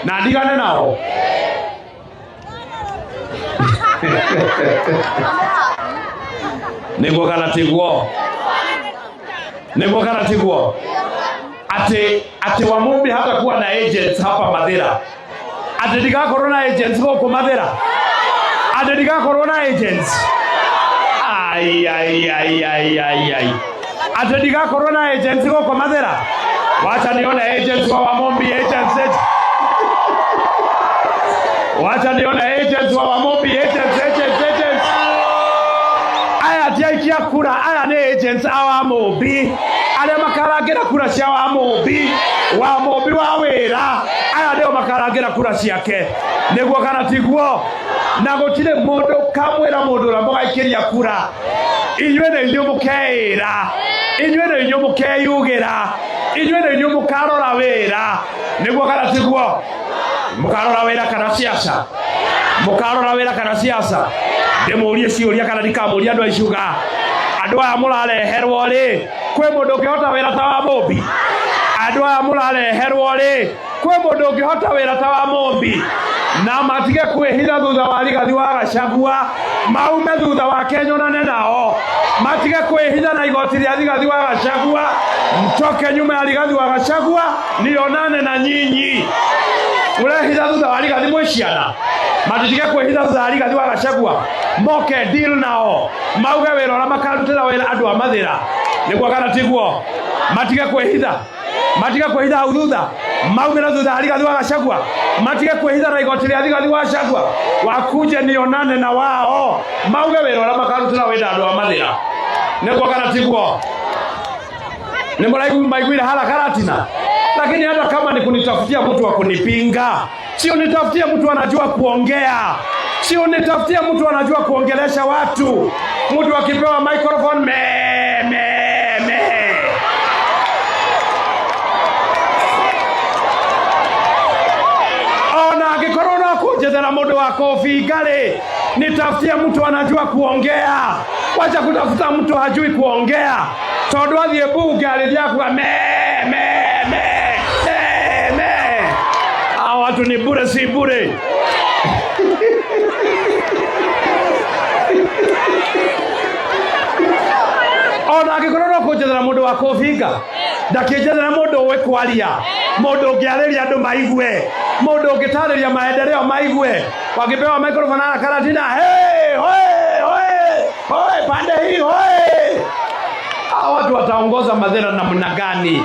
na ndigane nao. Nego kana tiguo ati Wamumbi hata kuwa na agents hapa Mathira. Ati ndiga corona agents huko Mathira. Ati ndiga corona agents. Ai. Ati ndiga corona agents huko Mathira. Wacha nione agents wa Wamumbi, agents. Wacha nione agents wa Wamumbi, agents. Aya tiaikia kura, aya ni agents awa Wamumbi. Ale makaragira kura cia Wamumbi wa wira. Aya ndio makaragira kura ciake. Niguo kana tiguo. Na gutire mundu kamwira mundu ra mugaikiria kura. Inywe ne inyu mukeira. Inywe ne inyu mukeyugira. Inywe ne inyu mukarora wira. Niguo kana tiguo. Mukarora wira kana siasa. Mukarora wira kana siasa. Demurie ciuria kana ndikamuria andu aishuga. Andu aya murareherwo ri. Kwe mundu ngihota wira ta Wamumbi. Andu aya murareherwo ri. Kwe mundu ngihota wira ta Wamumbi. Na matige kwihitha thutha wa Rigathi wa Gachagua. Maume thutha wa kenyonane nao. Matige kwihitha na igoti ria Rigathi wa Gachagua. Mtoke nyuma ya Rigathi wa Gachagua nionane na nyinyi. Urehitha thutha wa Rigathi mwiciana. Matige kwihitha thutha wa Rigathi wa Gachagua. Moke deal nao. Mauge wira ora makarutira wira andu a Mathira. Niguo kana tiguo. Matige kwihitha hau thutha. Maumira thutha wa Rigathi wa Gachagua. Matige kwihitha na igoti ria Rigathi wa Gachagua. Wakuje nionane na wao. Mauge wira ora makarutira wira andu a Mathira. Niguo kana tiguo. Maiguire hala Karatina. Lakini hata kama ni kunitafutia mtu wa kunipinga, sio nitafutia mtu anajua kuongea. Sio nitafutia mtu anajua kuongelesha watu. Mtu akipewa microphone me. Ona akikorona kujethera mundu wa kofi ngari. Nitafutia mtu anajua kuongea. Wacha kutafuta mtu hajui kuongea. Tondu athie bunge alithia kuga me. Hao watu ni bure si bure. Ona akikorora kujethera mundu wa kofinga. Ndakijethera mundu we kwaria. Mundu ngiariria andu maigue. Mundu ngitariria maendeleo maigue. Wakipewa microphone na Karatina, hey, hoi, pande hii, hoi. Hao watu wataongoza Mathira namna gani?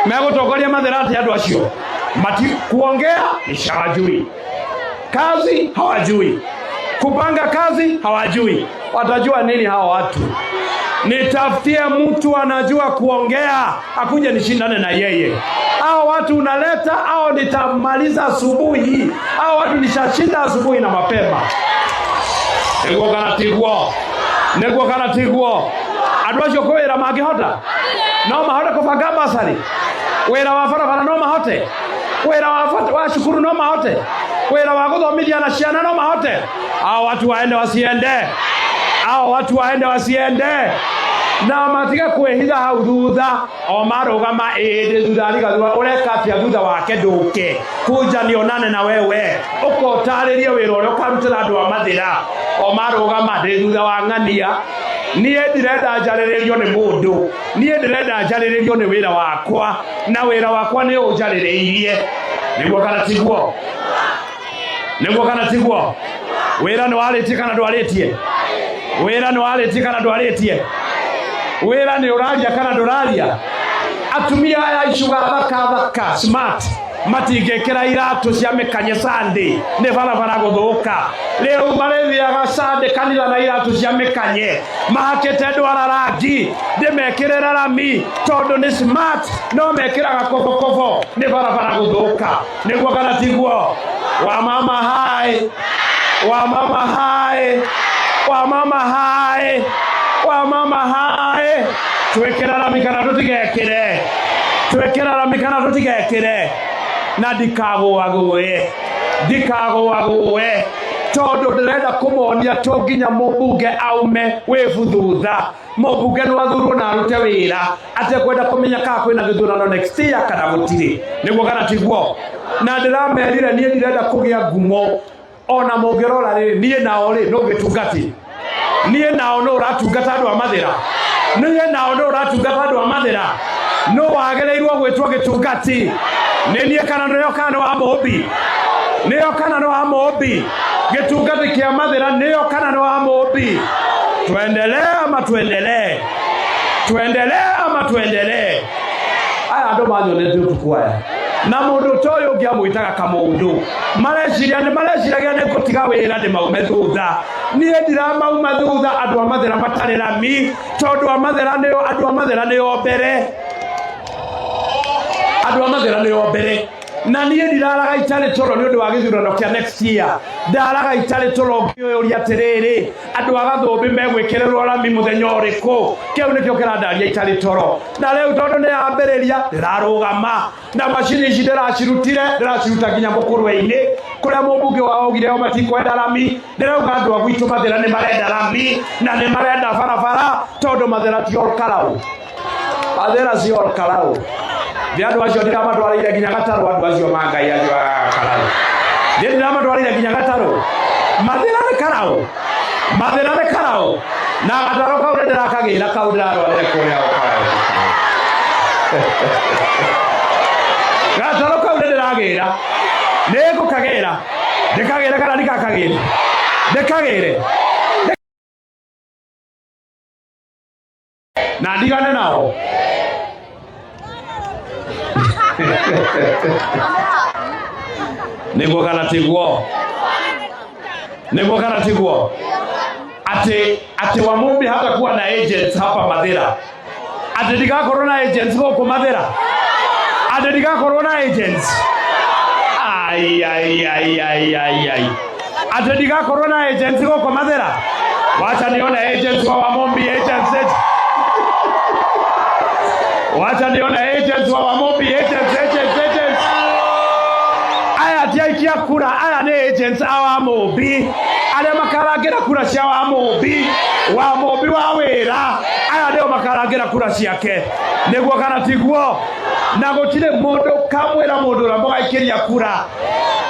Megutongoria Mathira ati andu acio. Mati kuongea ni shawajui. Kazi hawajui. Kupanga kazi hawajui. Watajua nini hao watu? Nitafutie mtu anajua kuongea, akuje nishindane na yeye. Hao watu unaleta, hao nitamaliza asubuhi. Hao watu nishashinda asubuhi na mapema. Nego kana tiguo. Andu acio kwira mangihota. No mahote kubanga basari. Wira wa barabara no mahote. Wira wa shukuru no mahote. Wira wa guthomithia na ciana no mahote. Hao watu waende wasiende. Na matige kwihitha hau thutha. O marugama thutha Rigathi ureka atia thutha wake nduke. Kuja nionane na wewe. Ukotaririe wira uria ukarutira andu a Mathira. O marugama thutha wa ng'ania. Niĩ ndirenda njarĩrĩrio nĩ mũndũ. Niĩ ndirenda njarĩrĩrio nĩ wĩra wakwa. Na wĩra wakwa nĩ ũnjarĩrĩirie. Nĩguo kana tiguo. Wĩra nĩ warĩtie kana ndwarĩtie. Wĩra nĩ ũraria kana ndũraria. Atumia aya icuga thaka smart. Matingĩkĩra iratu cia mĩkanye Sunday nĩ barabara gũthũka. Rĩu marethiaga Sunday kanitha na iratu cia mĩkanye. Mahakĩte ndwara rangi ndĩmekĩrĩra rami tondũ nĩ smart. No mekĩraga kobokobo nĩ barabara gũthũka. Nĩguo kana tiguo. Wamama hai. Twĩkĩra rami kana tũtigekĩre. Na ndikagũagũe. Tondu ndirenda kumuonia to nginya mũmbunge aume wĩbu thutha. Mũmbunge nĩ wathurwo na arute wĩra. Atekwenda kũmenya kana kwĩna gĩthurano next year kana gũtirĩ. Nĩguo kana tiguo. na ndiramerire nie ndirenda kugia ngumo ona mongerora ri nie nao ri no gitungati nie nao no ratungata andu a Mathira nie nao no ratungata andu a Mathira no wagereirwo gwitwo gitungati ni nie kana ndio kana wa Mũmbi nio kana no wa Mũmbi gitungati kia Mathira nio kana no wa Mũmbi tuendelee ama tuendelee aya ndo manyonete utukwaya na mundu toyo ngiamwitaga kamundu mareciria ne gutiga wira ndi maume thutha nie ndira mauma thutha andu a Mathira matari rami tondu a Mathira nio andu a Mathira nio mbere andu a Mathira nio mbere na nie ndiraraga itare toro ni undu wa githurano kia next year ndaraga itare toro ngioria tiriri andu a Gathũmbĩ megwikirerwo rami muthenya uriku kiu nikio kirandaria itare toro na riu tondu ni ambiriria ndirarugama na macini ici ndiraciruta nginya Mũkũrwe-inĩ kuria mũmbunge wao gire o matikwenda rami ndirauga andu a gwitu Mathira ni marenda rami na ni marenda barabara tondu Mathira ti orkarau Mathira si orkarau Diadu acio ndiramatwarire nginya Gatarũ andu acio mangai acio Karau ndiramatwarire nginya Gatarũ Mathira ni Karau na Gatarũ kau ndirakagira kau ndirarorere kuria o Karau Gatarũ kau ndiragira nigukagira ndikagira kana ndikakagire ndikagire na ndigane nao Niguo kana tiguo ati wa Mũmbi hata kuwa na agents hapa Mathira ati ndigakorwo na agents gũkũ Mathira ati ndigakorwo na agents ai ati ndigakorwo na agents gũkũ Mathira wacha nione agents wa Mũmbi agents wacha nione agents wa Mũmbi agents aya tiaikia kura aya ni agents wa Mũmbi aria makarangira kura cia wa Mũmbi wa wira aya ndio makarangira kura ciake niguo kana tiguo na gutire mundu kamwira mundu ra mugaikiria kura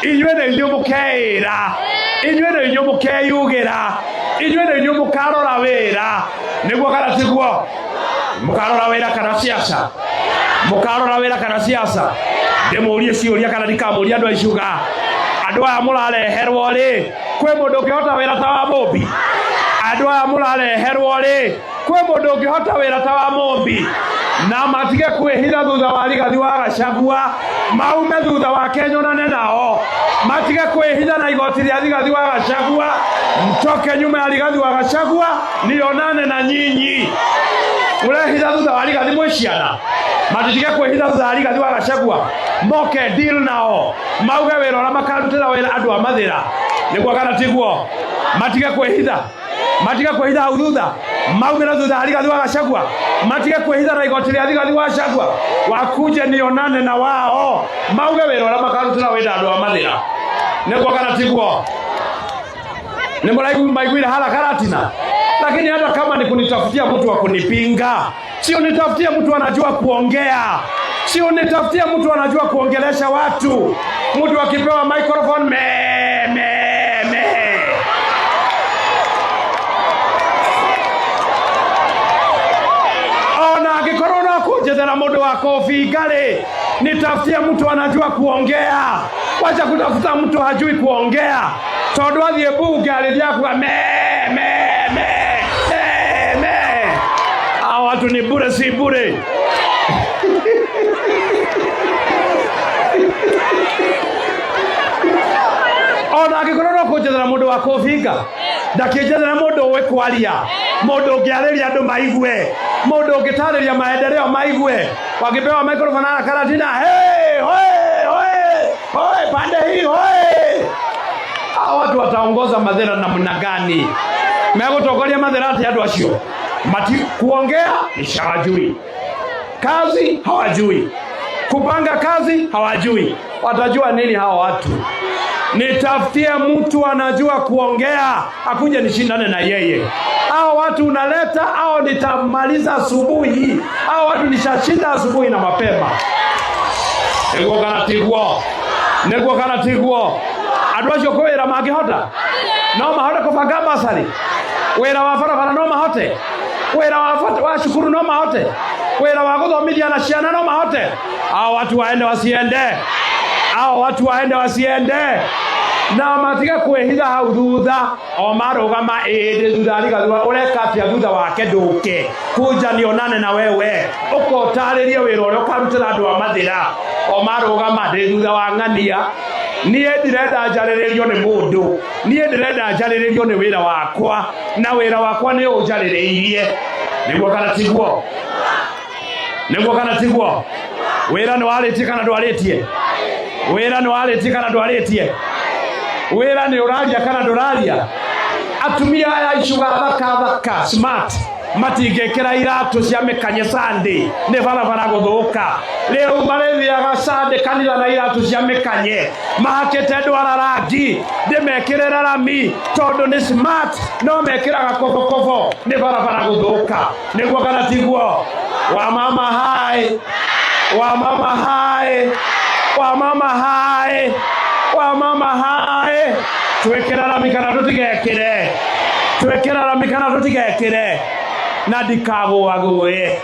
inywe ne inyu mukeira inywe ne inyu mukeyugira inywe ne inyu mukarora wira niguo kana tiguo mukarora wira kana siasa ndemurie ciuria kana ndikamuria andu aiciuga andu aya murareherwo ri kwi mundu ukihota wira ta wa Mũmbi andu aya murareherwo ri kwi mundu ukihota wira ta wa Mũmbi na matige kwihitha thutha wa rigathi wa Gachagua maume thutha wa kenyonane nao matige kwihitha na igoti ria rigathi wa Gachagua mtoke nyuma ya rigathi wa Gachagua nionane na nyinyi urehitha thutha wa rigathi mwiciana matige kwihitha thutha wa rigathi wa Gachagua moke deal nao mauge wira ora makarutira wira andu a Mathira niguo kana tiguo matige kwihitha hau thutha mauge na thutha wa rigathi wa Gachagua matige kwihitha na igoti ria rigathi wa Gachagua wakuje nionane na wao mauge wira ora makarutira wira andu a Mathira niguo kana tiguo ni maiguire hala Karatina lakini hata kama ni kunitafutia mtu wa kunipinga sio nitafutia mtu anajua kuongea sio nitafutia mtu anajua kuongelesha watu mtu akipewa microphone ona akikorona kujethera mundu wa kofi ngari nitafutia mtu anajua kuongea wacha kutafuta mtu hajui kuongea tondu athie bunge alithia watu ni bure si bure ona akikorwo kujethera mundu wa kofinga ndakijethera mundu we kwaria mundu ngiariria andu maigue mundu ngitariria maendeleo maigue wakipewa microphone na Karatina hoi pande hii hoi watu wataongoza Mathira namna gani megutongoria Mathira ati andu acio mati kuongea nishawajui kazi hawajui kupanga kazi hawajui watajua nini hao watu nitafutie mtu anajua kuongea akuje nishindane na yeye hao watu unaleta hao nitamaliza asubuhi hao watu nishashinda asubuhi na mapema ego kana tiguo Neguo kana tiguo. Andũ acio kwĩra mangĩhota. No mahote kũbanga basari. Wĩra wa barabara no mahote. Wĩra wa cukuru no mahote. Wĩra wa gũthomithia na ciana no mahote. Hao watu waende wasiende. Hao watu waende wasiende. Na matiga kwĩhitha hau thutha. O marũgama ĩndĩ thutha arigathua ũreka atĩa thutha wake ndũke. Kuja nionane na wewe. Ũkotarĩrie wĩra ũrĩa ũkarutĩra andũ a mathĩra. O marũgama ndĩ thutha wa ng'ania. Niĩ ndirenda njarĩrĩrio nĩ mũndũ. Niĩ ndirenda njarĩrĩrio nĩ wĩra wakwa. Na wĩra wakwa nĩ ũnjarĩrĩirie. Nĩguo kana tiguo. Nĩguo kana tiguo. Wĩra nĩ warĩtie kana ndwarĩtie. Wĩra nĩ warĩtie kana ndwarĩtie. Wĩra nĩ ũraria kana ndũraria. Atumia aya icuga thaka smart matingĩkĩra iratũ cia mĩkanye Sunday nĩ barabara gũthũka. Rĩu marĩthiaga Sunday kanitha na iratũ cia mĩkanye mahakĩte ndwara rangi ndĩmekĩrĩre rami tondũ nĩ smart no mekĩraga kobokobo nĩ barabara gũthũka. Nĩguo kana tiguo. Wa mama hai, wa mama hai, wa mama hai, wa mama hai. Twĩkĩra rami kana tũtigekĩre. Twĩkĩra rami kana tũtigekĩre. Na ndikagũagũe.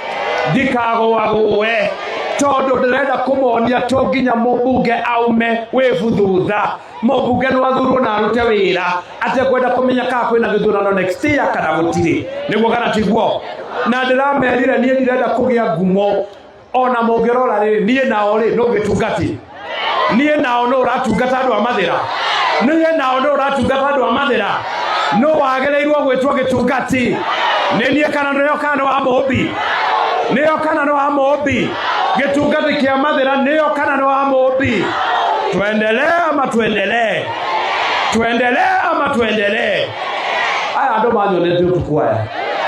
Ndikagũagũe. Tondũ ndĩrenda kũmonia to nginya mũmbunge aume wĩbu thutha. Mũmbunge nĩ wathurwo na arute wĩra. Atekwenda kũmenya kana kwĩna gĩthurano next year kana gũtirĩ. Nĩguo kana tiguo. Na ndĩramerire niĩ ndirenda kũgĩa ngumo. Ona mũngĩrora rĩ niĩ nao rĩ no gĩtungati. Niĩ nao no ũratungata andũ a mathĩra. Niĩ nao no ũratungata andũ a mathĩra. No wagĩrĩirwo gwĩtwo gĩtungati. Nĩ niĩ kana nĩyo kana wa mũmbi. Nĩyo kana nĩ wa mũmbi. Gĩtungati kĩa mathĩra nĩyo kana nĩ wa mũmbi. Tuendelee ama tuendelee. Tuendelee ama tuendelee. Aya andũ mathionete ũtukũ aya.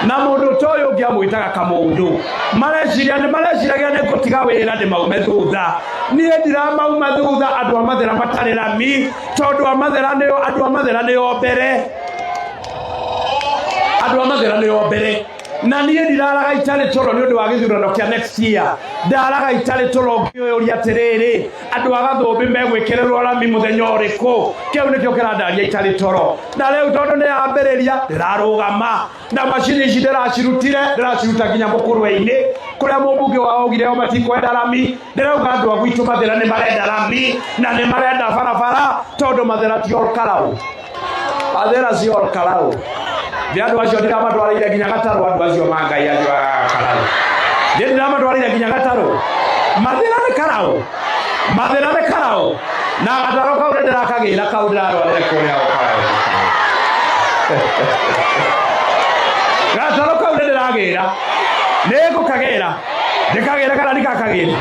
Na mũndũ ta ũyũ ũngĩ amwĩtaga kamũndũ. Mareciria nĩ gũtiga wĩra ndĩmaume thutha. Niĩ ndiramauma thutha andũ a mathĩra matarĩ rami. Tondũ andũ a mathĩra nĩo mbere. Andũ a mathĩra nĩo mbere. Na niĩ ndiraraga itarĩ toro nĩ ũndũ wa gĩthurano kĩa next year. Ndaraga itarĩ toro ngĩũria atĩrĩrĩ. Andũ a Gathũmbĩ megwĩkĩrĩrwo rami mũthenya ũrĩkũ. Kĩu nĩkĩo kĩrandaria itarĩ toro. Na rĩu tondũ nĩ yambĩrĩria ndĩrarũgama. Na macini ici ndĩraciruta nginya mũkũrwe-inĩ. Kũrĩa mũmbunge wao augire o matikwenda rami. Ndĩrauga andũ a gwitũ mathĩra nĩ marenda rami. Na nĩ marenda barabara. Tondũ mathĩra ti orkarau. Mathĩra si orkarau. Andũ acio ndĩramatwarĩire nginya gatarũ andũ acio mangai acio a Karau. Ndĩramatwarĩire nginya gatarũ. Mathĩra nĩ Karau. Mathĩra nĩ Karau. Na gatarũ kau ndĩrakagĩra kau ndĩratwarĩre kũrĩa o Karau. Gatarũ kau ndĩragĩra. Nĩngũkagĩra. Ndĩkagĩre kana ndikakagĩre.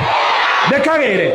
Ndĩkagĩre.